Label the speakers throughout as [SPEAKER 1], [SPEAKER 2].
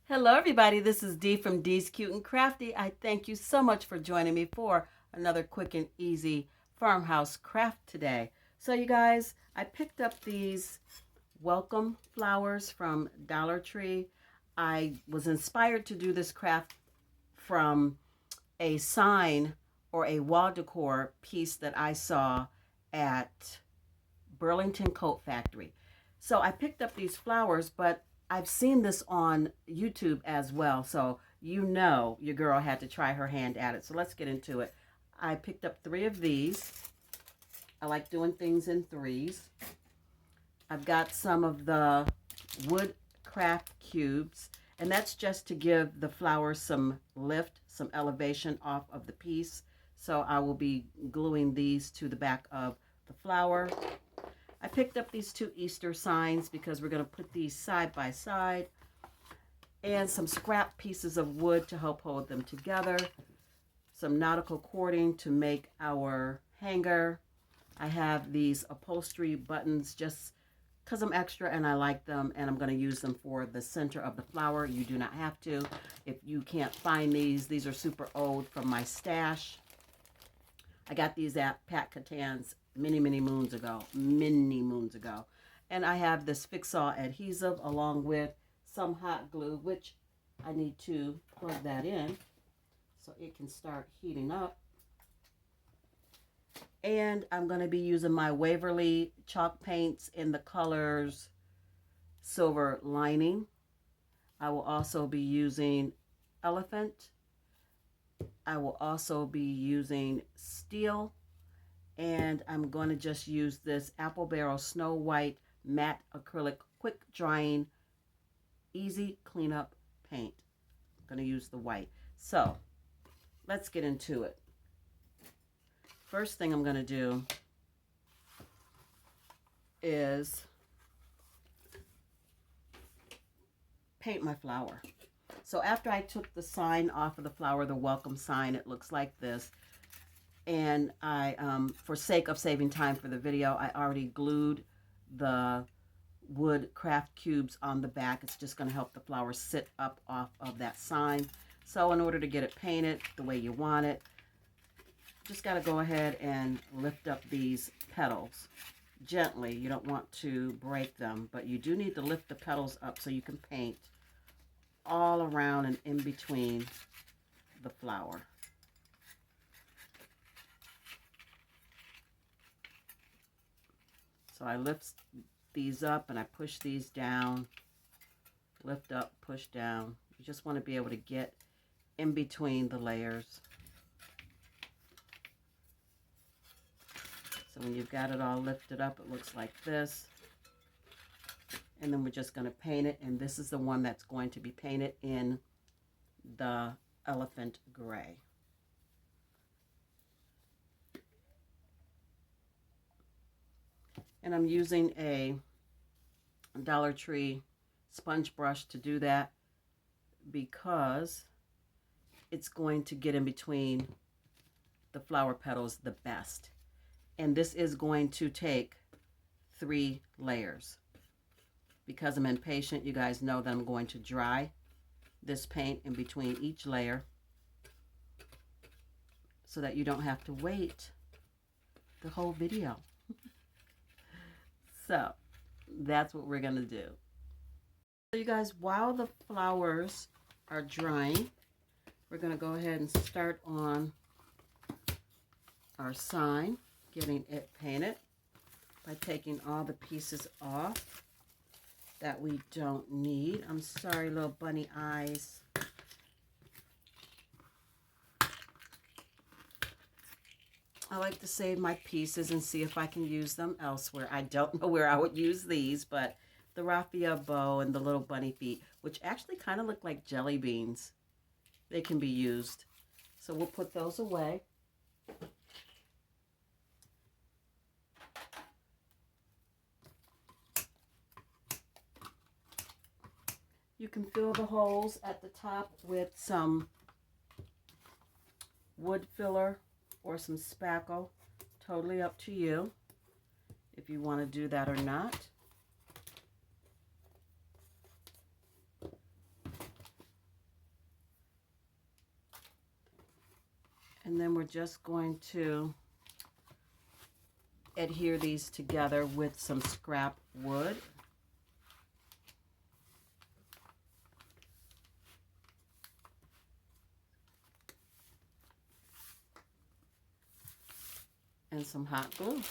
[SPEAKER 1] Hello, everybody. This is Dee from Dee's Cute and Crafty. I thank you so much for joining me for another quick and easy farmhouse craft today. So, you guys, I picked up these welcome flowers from Dollar Tree. I was inspired to do this craft from a sign or a wall decor piece that I saw at Burlington Coat Factory. So I picked up these flowers, but I've seen this on YouTube as well. So you know your girl had to try her hand at it. So let's get into it. I picked up 3 of these. I like doing things in threes. I've got some of the wood craft cubes, and that's just to give the flowers some lift, some elevation off of the piece. So I will be gluing these to the back of the flower. I picked up these 2 Easter signs because we're going to put these side by side, and some scrap pieces of wood to help hold them together, some nautical cording to make our hanger. I have these upholstery buttons just because I'm extra and I like them, and I'm going to use them for the center of the flower. You do not have to. If you can't find these are super old from my stash. I got these at Pat Catan's many moons ago. And I have this Fix-All adhesive along with some hot glue, which I need to plug that in so it can start heating up. And I'm going to be using my Waverly chalk paints in the colors Silver Lining. I will also be using Elephant. I will also be using Steel. And I'm going to just use this Apple Barrel Snow White matte acrylic quick drying easy cleanup paint. I'm going to use the white. So let's get into it. First thing I'm going to do is paint my flower. So after I took the sign off of the flower, the welcome sign, it looks like this. And I, for sake of saving time for the video, I already glued the wood craft cubes on the back. It's just going to help the flower sit up off of that sign. So in order to get it painted the way you want it, just got to go ahead and lift up these petals gently. You don't want to break them, but you do need to lift the petals up so you can paint all around and in between the flower. So I lift these up and I push these down, lift up, push down. You just want to be able to get in between the layers. So when you've got it all lifted up, it looks like this. And then we're just going to paint it. And this is the one that's going to be painted in the elephant gray. And I'm using a Dollar Tree sponge brush to do that because it's going to get in between the flower petals the best. And this is going to take 3 layers. Because I'm impatient, you guys know that I'm going to dry this paint in between each layer so that you don't have to wait the whole video. So that's what we're going to do. So you guys, while the flowers are drying, we're going to go ahead and start on our sign, getting it painted by taking all the pieces off that we don't need. I'm sorry, little bunny eyes. I like to save my pieces and see if I can use them elsewhere. I don't know where I would use these, but the raffia bow and the little bunny feet, which actually kind of look like jelly beans, they can be used. So we'll put those away. You can fill the holes at the top with some wood filler or some spackle. Totally up to you if you want to do that or not. And then we're just going to adhere these together with some scrap wood. And some hot glue.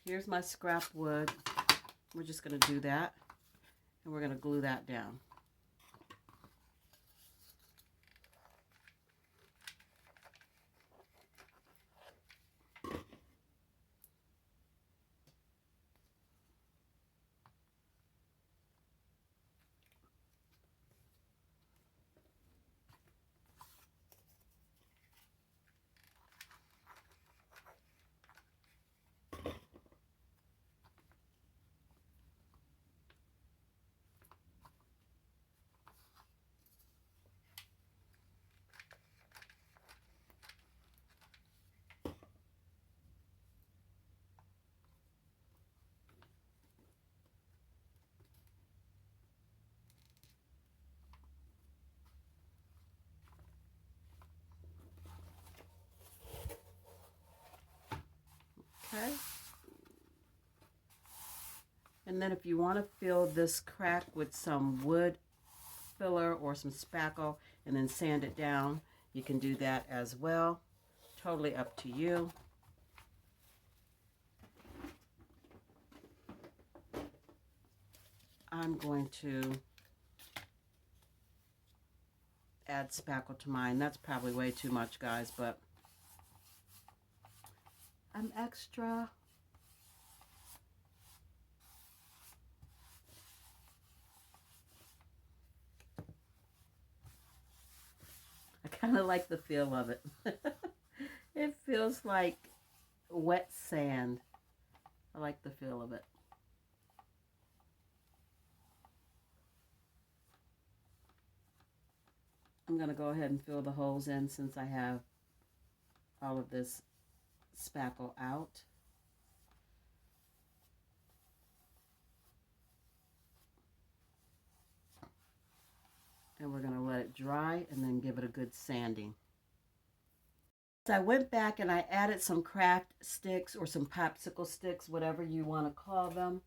[SPEAKER 1] Here's my scrap wood. We're just going to do that, and we're going to glue that down. Okay. And then if you want to fill this crack with some wood filler or some spackle and then sand it down, you can do that as well. Totally up to you. I'm going to add spackle to mine. That's probably way too much, guys, but I'm extra. I kind of like the feel of it. It feels like wet sand. I like the feel of it. I'm going to go ahead and fill the holes in since I have all of this spackle out. And we're going to let it dry and then give it a good sanding. So I went back and I added some craft sticks or some popsicle sticks, whatever you want to call them.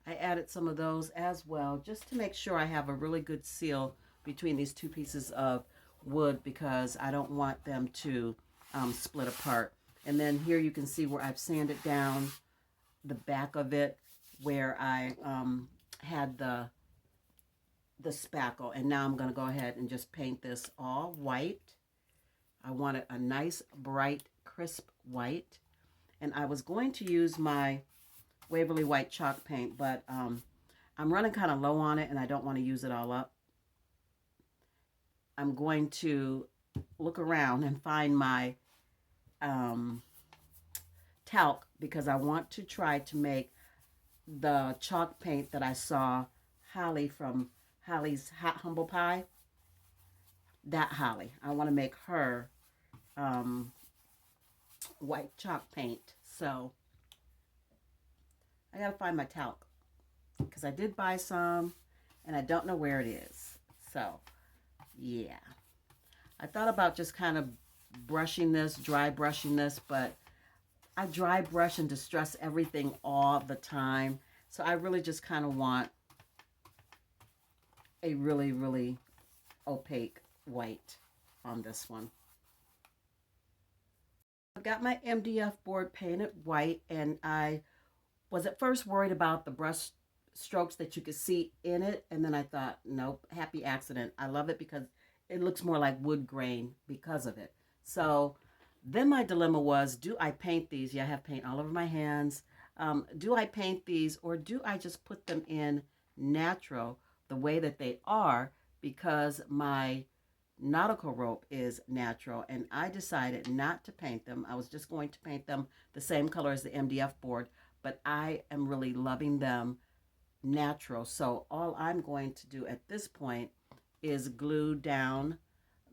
[SPEAKER 1] I added some of those as well, just to make sure I have a really good seal between these two pieces of wood, because I don't want them to split apart. And then here you can see where I've sanded down the back of it where I had the spackle. And now I'm going to go ahead and just paint this all white. I want it a nice, bright, crisp white. And I was going to use my Waverly white chalk paint, but I'm running kind of low on it and I don't want to use it all up. I'm going to look around and find my talc, because I want to try to make the chalk paint that I saw Holly from Holly's Hot Humble Pie. That Holly. I want to make her white chalk paint. So I got to find my talc, because I did buy some and I don't know where it is. So yeah, I thought about just kind of brushing this, dry brushing this, but I dry brush and distress everything all the time. So I really just kind of want a really, really opaque white on this one. I've got my MDF board painted white, and I was at first worried about the brush strokes that you could see in it, and then I thought, nope, happy accident. I love it because it looks more like wood grain because of it. So then my dilemma was, do I paint these? Yeah, I have paint all over my hands. Do I paint these, or do I just put them in natural the way that they are, because my nautical rope is natural, and I decided not to paint them. I was just going to paint them the same color as the MDF board, but I am really loving them natural. So all I'm going to do at this point is glue down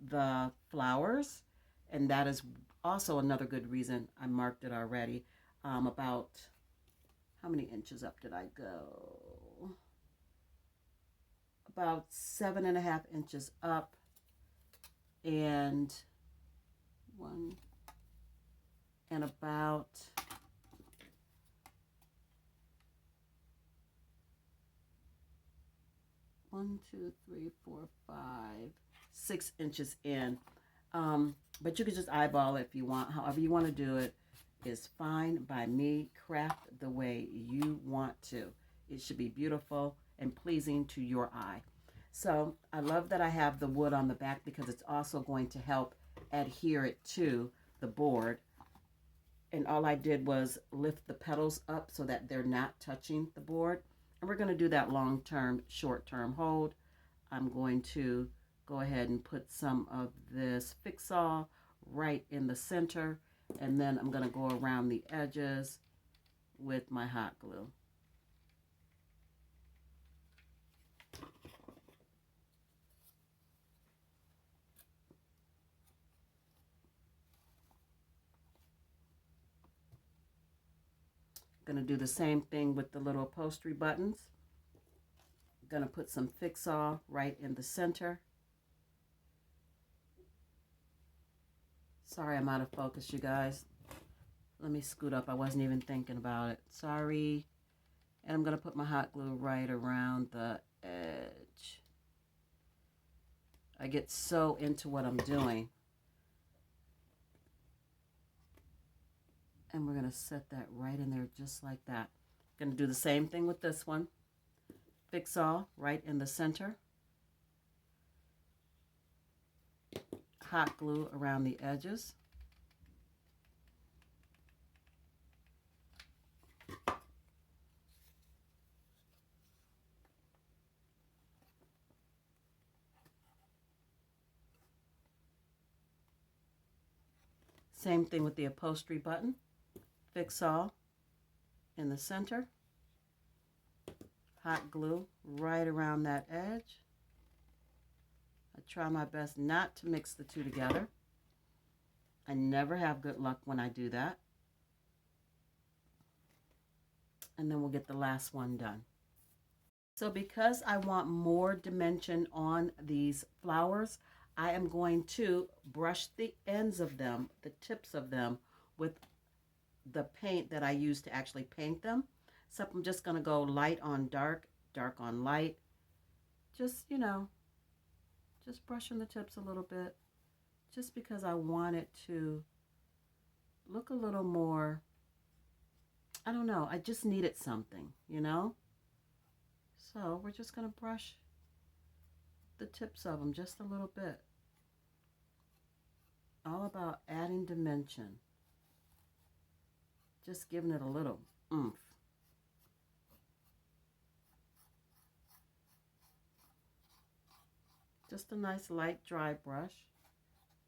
[SPEAKER 1] the flowers, and that is also another good reason I marked it already. About, how many inches up did I go? About 7.5 inches up, and one and about 6 inches in. But you can just eyeball it if you want. However you want to do it is fine by me. Craft the way you want to. It should be beautiful and pleasing to your eye. So I love that I have the wood on the back because it's also going to help adhere it to the board. And all I did was lift the petals up so that they're not touching the board. And we're going to do that long-term, short-term hold. I'm going to go ahead and put some of this Fix-All right in the center. And then I'm going to go around the edges with my hot glue. Going to do the same thing with the little upholstery buttons. Going to put some Fix-All right in the center. Sorry, I'm out of focus, you guys. Let me scoot up. I wasn't even thinking about it. Sorry. And I'm going to put my hot glue right around the edge. I get so into what I'm doing. And we're going to set that right in there just like that. Going to do the same thing with this one. Fix-All right in the center. Hot glue around the edges. Same thing with the upholstery button. Fix-All in the center. Hot glue right around that edge. I try my best not to mix the two together. I never have good luck when I do that. And then we'll get the last one done. So because I want more dimension on these flowers, I am going to brush the ends of them, the tips of them, with the paint that I use to actually paint them. So I'm just going to go light on dark, dark on light. Just, you know, just brushing the tips a little bit, just because I want it to look a little more, I don't know, I just needed something, you know? So we're just going to brush the tips of them just a little bit. All about adding dimension. Just giving it a little oomph. Just a nice light dry brush.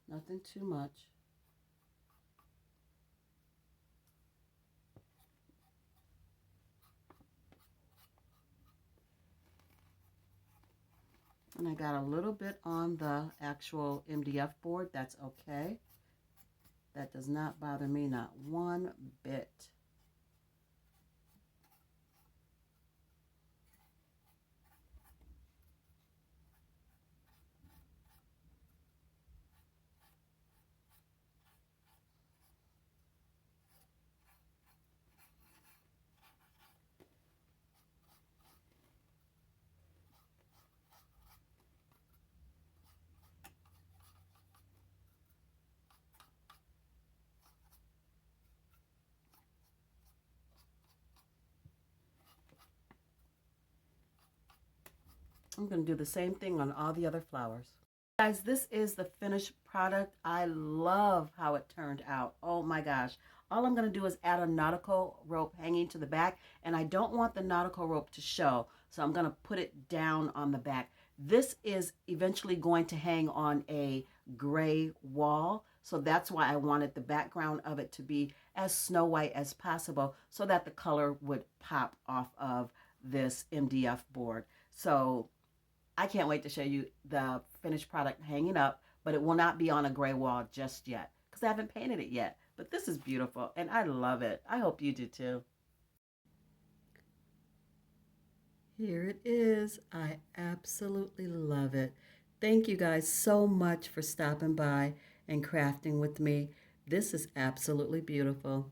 [SPEAKER 1] Nothing too much. And I got a little bit on the actual MDF board. That's okay. That does not bother me, not one bit. I'm going to do the same thing on all the other flowers. Guys, this is the finished product. I love how it turned out. Oh my gosh. All I'm going to do is add a nautical rope hanging to the back, and I don't want the nautical rope to show, so I'm going to put it down on the back. This is eventually going to hang on a gray wall, so that's why I wanted the background of it to be as snow white as possible so that the color would pop off of this MDF board. So I can't wait to show you the finished product hanging up, but it will not be on a gray wall just yet because I haven't painted it yet. But this is beautiful and I love it. I hope you do too. Here it is. I absolutely love it. Thank you guys so much for stopping by and crafting with me. This is absolutely beautiful.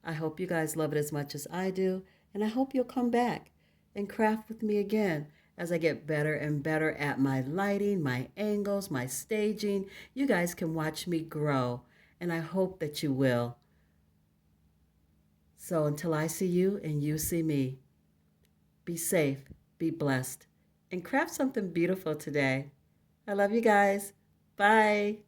[SPEAKER 1] I hope you guys love it as much as I do, and I hope you'll come back and craft with me again as I get better and better at my lighting, my angles, my staging. You guys can watch me grow, and I hope that you will. So until I see you and you see me, be safe, be blessed, and craft something beautiful today. I love you guys. Bye.